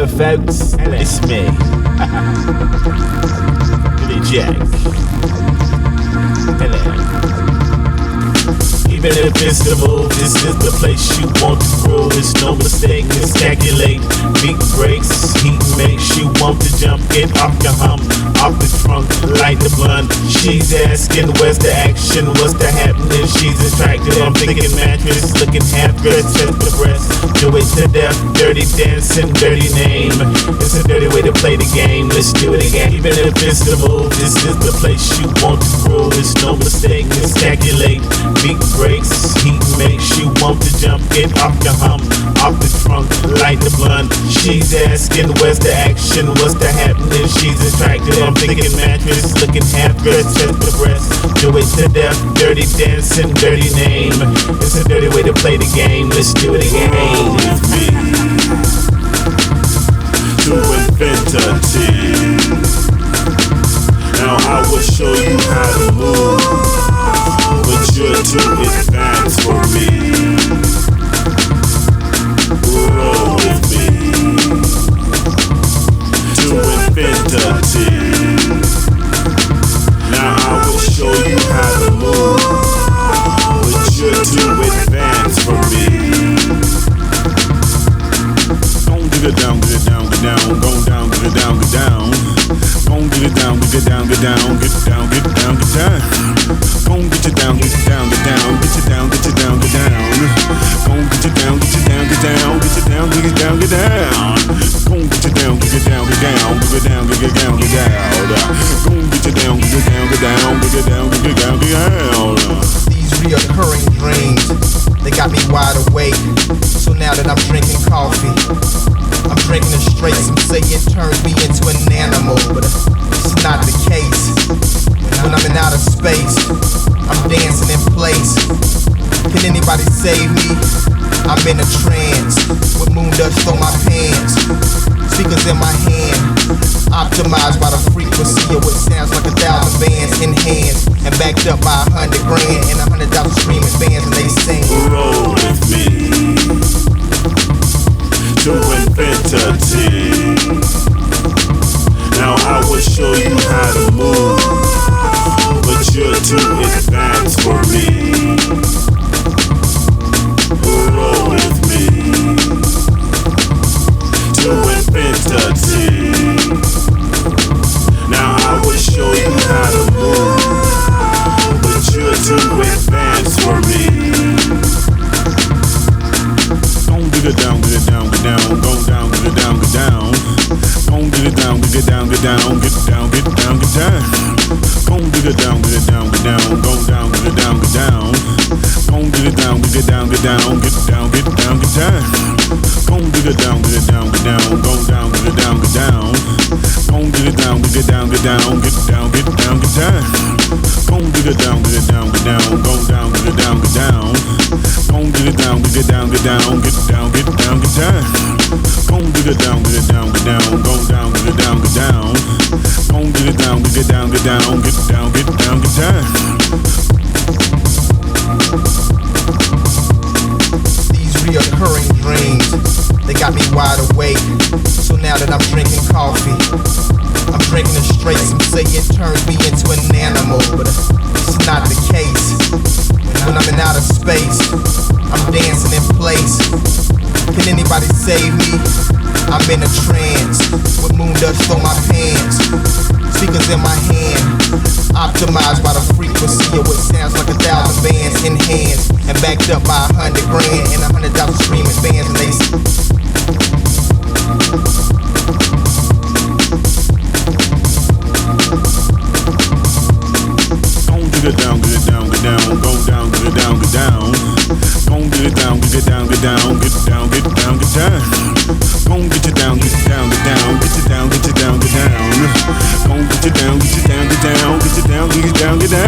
Hello folks, it's me, Billy Jack. Hello. Even if it's the move, this is the place you want to groove. It's no mistake, miscalculate. Beat breaks, heat makes you want to jump. Get off your hump, off the trunk, light the blunt. She's asking, where's the action, what's the happening? She's attractive, I'm thinking mattress. Looking half dressed, chest to breast. Do it to death, dirty dancing, dirty name. It's a dirty way to play the game, let's do it again. Even if it's the move, this is the place you want to groove. It's no mistake, miscalculate. Beat breaks, heat makes you want to jump. Get off your hump, off the trunk, light the blunt. She's asking, where's the action, what's the happening? She's attractive, I'm thinking mattress. Looking half dressed, chest to breast. Do it to death, dirty dancing, dirty name. It's a dirty way to play the game, let's do it again. Roll with me to infinity. Now I will show you how to move, but you're too advanced for me. Roll with me to infinity. Now I will show you how to move, but you're too advanced for me. Get down, get down, get down, go down, get down, get down. Go get it down, get down, get down, get down, get down, get down. Go get you down, get you down, get down, get you down, get you down, get down. Go get you down, get you down, get down, get you down, get you down, get down. Go get you down, get you down, get down, get down, get down, get down. Go get you down, get down, get down, get down, get down, get down. These reoccurring dreams, they got me wide awake. So now that I'm drinking coffee, I'm drinking it straight. Some say it turns me into an animal, but it's not the case. When I'm in outer space, I'm dancing in place. Can anybody save me? I'm in a trance with moon dust on my pants. Speakers in my hand, optimized by the frequency of what sounds like 1,000 bands in hands, and backed up by 100 grand and 100,000 streaming bands, and they sing. Roll with me to infinity. Now I will show you how to move, but you're too advanced for me. Roll with me to infinity. Now I will show you how to move, but you're too advanced for me. Get it down, get it down, get down, go down, get it down, get down. Go get it down, get it down, get down, get down, get down, get down. Go get it down, get it down, get down, go down, get it down, get down. Go get it down, get it down, get down, get down, get down, get down. Go get it down, get it down, get down, go down, get it down, get down. Go get it down, get it down, get down, get down, get down, get down. Go get it down, get it down, get down, go down, get it down, get down. Go get it down, get it down, get down, get down, get down, get down. Go get it down, get it down, get down, go down, get it down, get down. Go get it down, get it down, get down, get down, get down, get down. These reoccurring dreams, they got me wide awake. So now that I'm drinking coffee, I'm drinking it straight. Some say it turns me into an animal, but it's not the case. When I'm in outer space, I'm dancing in place. Can anybody save me? I'm in a trance with moon dust on my pants. Speakers in my hand, optimized by the frequency of what sounds like 1,000 bands in hands, and backed up by 100 grand and 100,000 streaming bands, and they get it down, get it down, get down, go down, get it down, get down. Go get it down, get it down, get down, get down, get down, get down. Go get you down, get it down, get down, get you down, get you down, get down. Go get you down, get you down, get down, get you down, get down, get down.